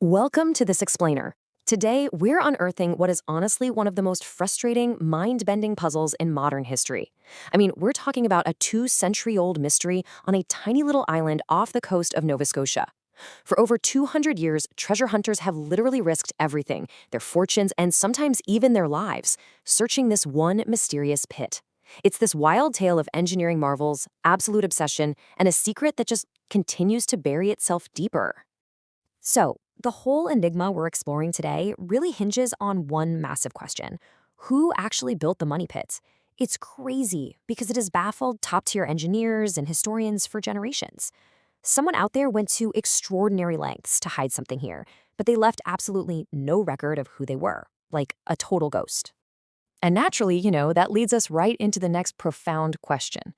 Welcome to This Explainer. Today, we're unearthing what is honestly one of the most frustrating, mind-bending puzzles in modern history. We're talking about a 2-century-old mystery on a tiny little island off the coast of Nova Scotia. For over 200 years, treasure hunters have literally risked everything, their fortunes, and sometimes even their lives, searching this one mysterious pit. It's this wild tale of engineering marvels, absolute obsession, and a secret that just continues to bury itself deeper. So, the whole enigma we're exploring today really hinges on one massive question. Who actually built the money pit? It's crazy because it has baffled top-tier engineers and historians for generations. Someone out there went to extraordinary lengths to hide something here, but they left absolutely no record of who they were, like a total ghost. And naturally, that leads us right into the next profound question.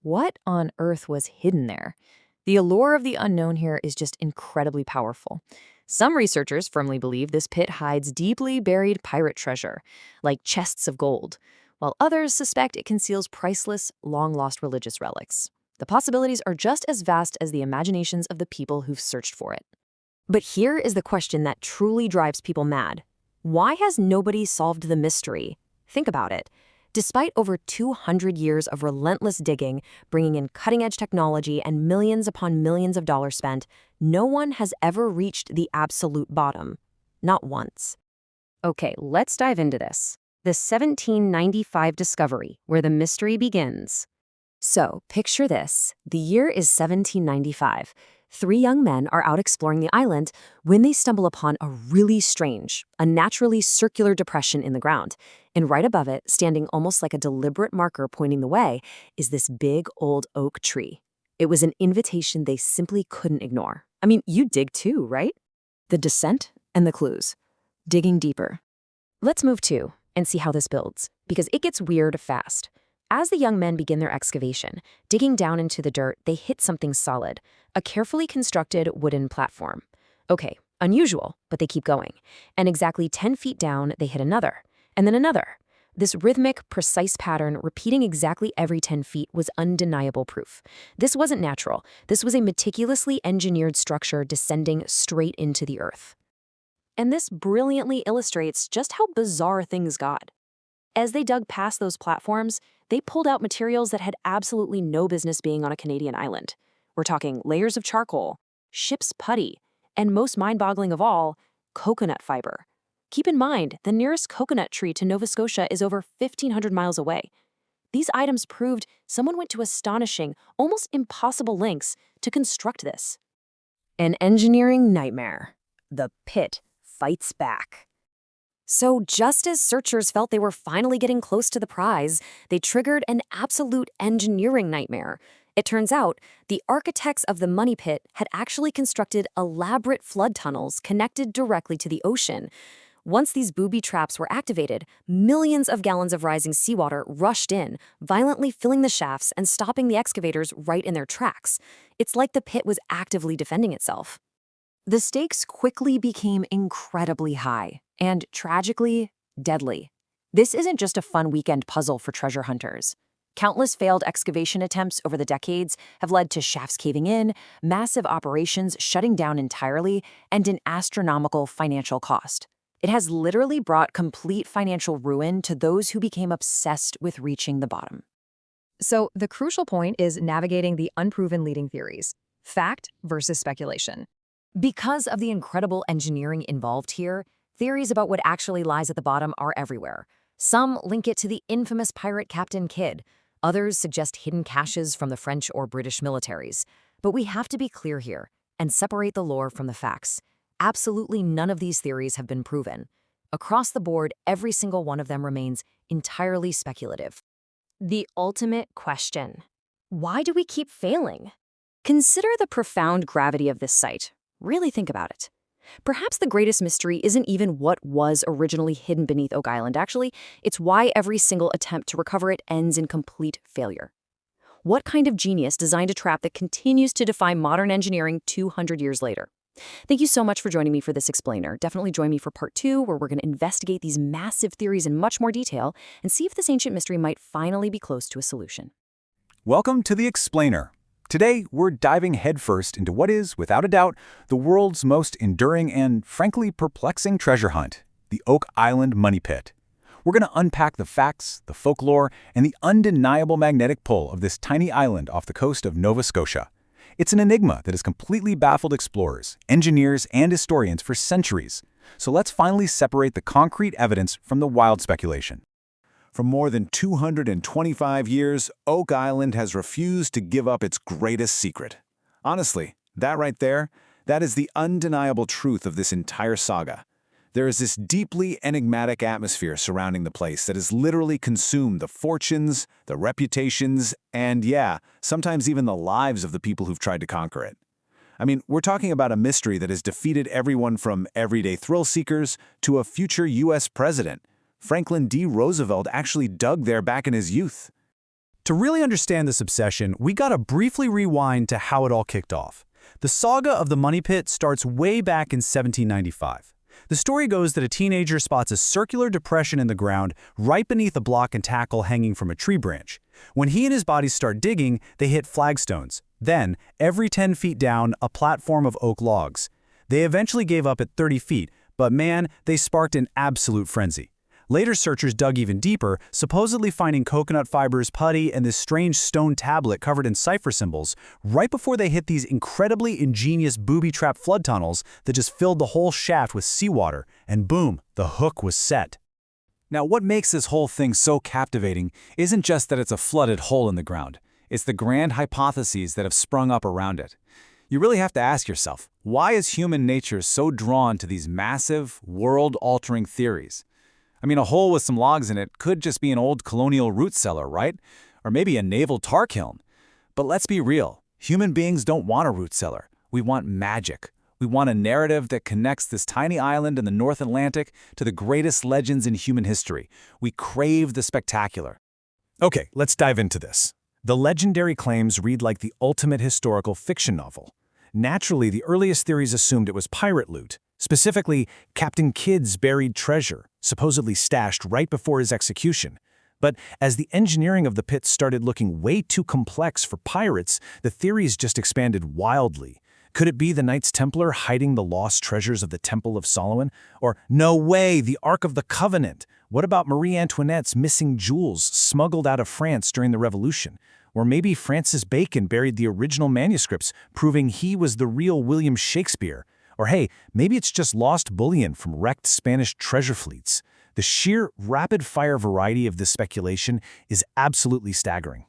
What on earth was hidden there? The allure of the unknown here is just incredibly powerful. Some researchers firmly believe this pit hides deeply buried pirate treasure, like chests of gold, while others suspect it conceals priceless, long-lost religious relics. The possibilities are just as vast as the imaginations of the people who've searched for it. But here is the question that truly drives people mad. Why has nobody solved the mystery? Think about it. Despite over 200 years of relentless digging, bringing in cutting-edge technology and millions upon millions of dollars spent, no one has ever reached the absolute bottom. Not once. Okay, let's dive into this. The 1795 discovery, where the mystery begins. So, picture this. The year is 1795. 3 young men are out exploring the island when they stumble upon a really strange, unnaturally circular depression in the ground. And right above it, standing almost like a deliberate marker pointing the way, is this big old oak tree. It was an invitation they simply couldn't ignore. You dig too, right? The descent and the clues. Digging deeper. Let's move to and see how this builds, because it gets weird fast. As the young men begin their excavation, digging down into the dirt, they hit something solid, a carefully constructed wooden platform. Okay, unusual, but they keep going. And exactly 10 feet down, they hit another, and then another. This rhythmic, precise pattern repeating exactly every 10 feet was undeniable proof. This wasn't natural. This was a meticulously engineered structure descending straight into the earth. And this brilliantly illustrates just how bizarre things got. As they dug past those platforms, they pulled out materials that had absolutely no business being on a Canadian island. We're talking layers of charcoal, ship's putty, and most mind-boggling of all, coconut fiber. Keep in mind, the nearest coconut tree to Nova Scotia is over 1,500 miles away. These items proved someone went to astonishing, almost impossible lengths to construct this. An engineering nightmare. The pit fights back. So just as searchers felt they were finally getting close to the prize, they triggered an absolute engineering nightmare. It turns out, the architects of the money pit had actually constructed elaborate flood tunnels connected directly to the ocean. Once these booby traps were activated, millions of gallons of rising seawater rushed in, violently filling the shafts and stopping the excavators right in their tracks. It's like the pit was actively defending itself. The stakes quickly became incredibly high and, tragically, deadly. This isn't just a fun weekend puzzle for treasure hunters. Countless failed excavation attempts over the decades have led to shafts caving in, massive operations shutting down entirely, and an astronomical financial cost. It has literally brought complete financial ruin to those who became obsessed with reaching the bottom. So the crucial point is navigating the unproven leading theories, fact versus speculation. Because of the incredible engineering involved here, theories about what actually lies at the bottom are everywhere. Some link it to the infamous pirate Captain Kidd. Others suggest hidden caches from the French or British militaries. But we have to be clear here and separate the lore from the facts. Absolutely none of these theories have been proven. Across the board, every single one of them remains entirely speculative. The ultimate question. Why do we keep failing? Consider the profound gravity of this site. Really think about it. Perhaps the greatest mystery isn't even what was originally hidden beneath Oak Island, actually. It's why every single attempt to recover it ends in complete failure. What kind of genius designed a trap that continues to defy modern engineering 200 years later? Thank you so much for joining me for this explainer. Definitely join me for part 2, where we're going to investigate these massive theories in much more detail and see if this ancient mystery might finally be close to a solution. Welcome to The Explainer. Today, we're diving headfirst into what is, without a doubt, the world's most enduring and, frankly, perplexing treasure hunt, the Oak Island Money Pit. We're going to unpack the facts, the folklore, and the undeniable magnetic pull of this tiny island off the coast of Nova Scotia. It's an enigma that has completely baffled explorers, engineers, and historians for centuries. So let's finally separate the concrete evidence from the wild speculation. For more than 225 years, Oak Island has refused to give up its greatest secret. Honestly, that right there, that is the undeniable truth of this entire saga. There is this deeply enigmatic atmosphere surrounding the place that has literally consumed the fortunes, the reputations, and yeah, sometimes even the lives of the people who've tried to conquer it. I mean, we're talking about a mystery that has defeated everyone from everyday thrill seekers to a future U.S. president. Franklin D. Roosevelt actually dug there back in his youth. To really understand this obsession, we gotta briefly rewind to how it all kicked off. The saga of the Money Pit starts way back in 1795. The story goes that a teenager spots a circular depression in the ground right beneath a block and tackle hanging from a tree branch. When he and his buddies start digging, they hit flagstones. Then, every 10 feet down, a platform of oak logs. They eventually gave up at 30 feet, but man, they sparked an absolute frenzy. Later searchers dug even deeper, supposedly finding coconut fibers, putty, and this strange stone tablet covered in cipher symbols, right before they hit these incredibly ingenious booby-trapped flood tunnels that just filled the whole shaft with seawater, and boom, the hook was set. Now, what makes this whole thing so captivating isn't just that it's a flooded hole in the ground. It's the grand hypotheses that have sprung up around it. You really have to ask yourself, why is human nature so drawn to these massive, world-altering theories? I mean, a hole with some logs in it could just be an old colonial root cellar, right? Or maybe a naval tar kiln. But let's be real. Human beings don't want a root cellar. We want magic. We want a narrative that connects this tiny island in the North Atlantic to the greatest legends in human history. We crave the spectacular. Okay, let's dive into this. The legendary claims read like the ultimate historical fiction novel. Naturally, the earliest theories assumed it was pirate loot, specifically Captain Kidd's buried treasure, supposedly stashed right before his execution. But as the engineering of the pit started looking way too complex for pirates, the theories just expanded wildly. Could it be the Knights Templar hiding the lost treasures of the Temple of Solomon? Or, no way, the Ark of the Covenant? What about Marie Antoinette's missing jewels smuggled out of France during the Revolution? Or maybe Francis Bacon buried the original manuscripts, proving he was the real William Shakespeare? Or hey, maybe it's just lost bullion from wrecked Spanish treasure fleets. The sheer rapid-fire variety of this speculation is absolutely staggering.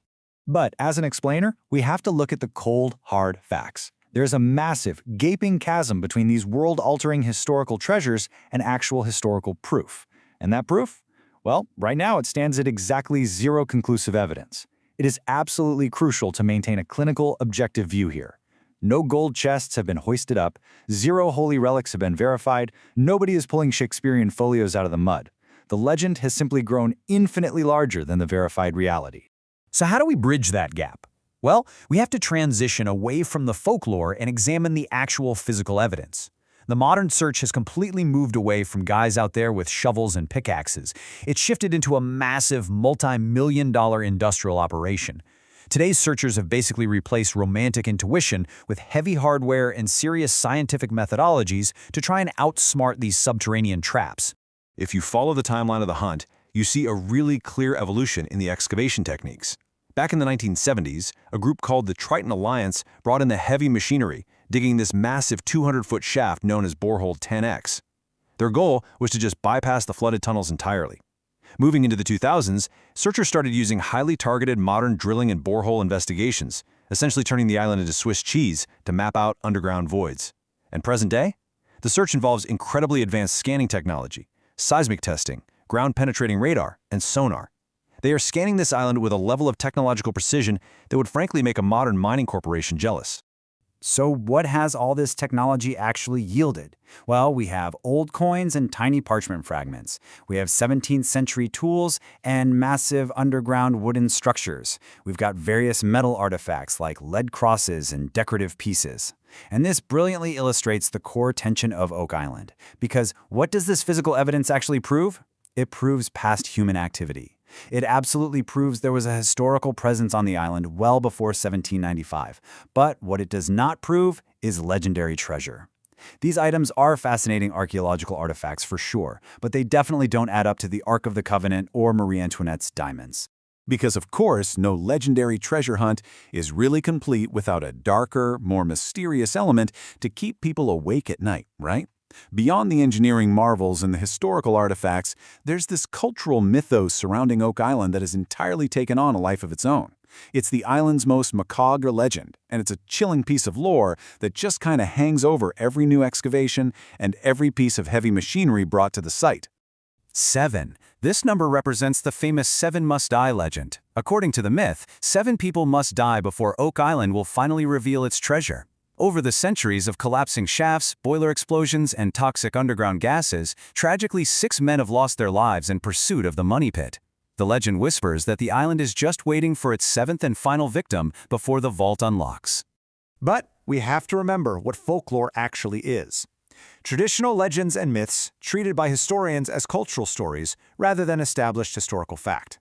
But as an explainer, we have to look at the cold, hard facts. There's a massive, gaping chasm between these world-altering historical treasures and actual historical proof. And that proof? Well, right now it stands at exactly zero conclusive evidence. It is absolutely crucial to maintain a clinical, objective view here. No gold chests have been hoisted up, zero holy relics have been verified, nobody is pulling Shakespearean folios out of the mud. The legend has simply grown infinitely larger than the verified reality. So how do we bridge that gap? Well, we have to transition away from the folklore and examine the actual physical evidence. The modern search has completely moved away from guys out there with shovels and pickaxes. It's shifted into a massive, multi-million-dollar industrial operation. Today's searchers have basically replaced romantic intuition with heavy hardware and serious scientific methodologies to try and outsmart these subterranean traps. If you follow the timeline of the hunt, you see a really clear evolution in the excavation techniques. Back in the 1970s, a group called the Triton Alliance brought in the heavy machinery, digging this massive 200-foot shaft known as Borehole 10X. Their goal was to just bypass the flooded tunnels entirely. Moving into the 2000s, searchers started using highly targeted modern drilling and borehole investigations, essentially turning the island into Swiss cheese to map out underground voids. And present day? The search involves incredibly advanced scanning technology, seismic testing, ground-penetrating radar, and sonar. They are scanning this island with a level of technological precision that would frankly make a modern mining corporation jealous. So what has all this technology actually yielded? Well, we have old coins and tiny parchment fragments. We have 17th century tools and massive underground wooden structures. We've got various metal artifacts like lead crosses and decorative pieces. And this brilliantly illustrates the core tension of Oak Island. Because what does this physical evidence actually prove? It proves past human activity. It absolutely proves there was a historical presence on the island well before 1795. But what it does not prove is legendary treasure. These items are fascinating archaeological artifacts for sure, but they definitely don't add up to the Ark of the Covenant or Marie Antoinette's diamonds. Because of course, no legendary treasure hunt is really complete without a darker, more mysterious element to keep people awake at night, right? Beyond the engineering marvels and the historical artifacts, there's this cultural mythos surrounding Oak Island that has entirely taken on a life of its own. It's the island's most macabre legend, and it's a chilling piece of lore that just kind of hangs over every new excavation and every piece of heavy machinery brought to the site. 7. This number represents the famous 7 must die legend. According to the myth, 7 people must die before Oak Island will finally reveal its treasure. Over the centuries of collapsing shafts, boiler explosions, and toxic underground gases, tragically 6 men have lost their lives in pursuit of the money pit. The legend whispers that the island is just waiting for its 7th and final victim before the vault unlocks. But we have to remember what folklore actually is. Traditional legends and myths treated by historians as cultural stories rather than established historical fact.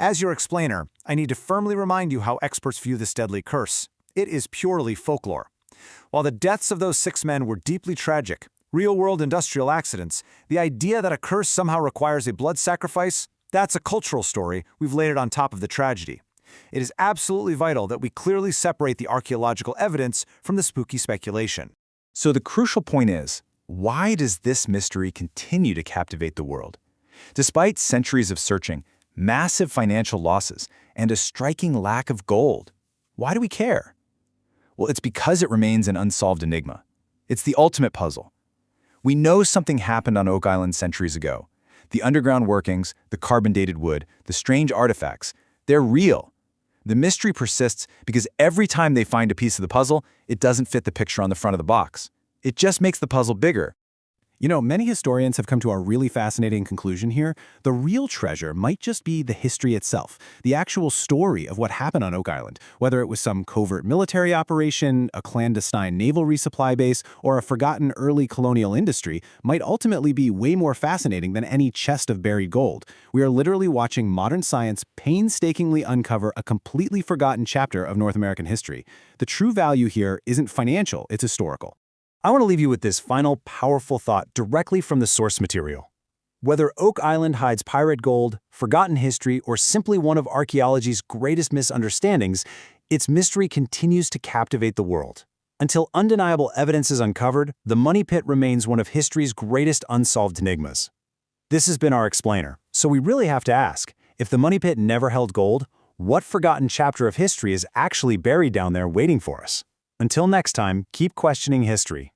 As your explainer, I need to firmly remind you how experts view this deadly curse. It is purely folklore. While the deaths of those 6 men were deeply tragic, real-world industrial accidents, the idea that a curse somehow requires a blood sacrifice, that's a cultural story. We've laid it on top of the tragedy. It is absolutely vital that we clearly separate the archaeological evidence from the spooky speculation. So the crucial point is, why does this mystery continue to captivate the world? Despite centuries of searching, massive financial losses, and a striking lack of gold, why do we care? Well, it's because it remains an unsolved enigma. It's the ultimate puzzle. We know something happened on Oak Island centuries ago. The underground workings, the carbon-dated wood, the strange artifacts, they're real. The mystery persists because every time they find a piece of the puzzle, it doesn't fit the picture on the front of the box. It just makes the puzzle bigger. You know, many historians have come to a really fascinating conclusion here. The real treasure might just be the history itself, the actual story of what happened on Oak Island, whether it was some covert military operation, a clandestine naval resupply base, or a forgotten early colonial industry, might ultimately be way more fascinating than any chest of buried gold. We are literally watching modern science painstakingly uncover a completely forgotten chapter of North American history. The true value here isn't financial, it's historical. I want to leave you with this final powerful thought directly from the source material. Whether Oak Island hides pirate gold, forgotten history, or simply one of archaeology's greatest misunderstandings, its mystery continues to captivate the world. Until undeniable evidence is uncovered, the Money Pit remains one of history's greatest unsolved enigmas. This has been our explainer, so we really have to ask, if the Money Pit never held gold, what forgotten chapter of history is actually buried down there waiting for us? Until next time, keep questioning history.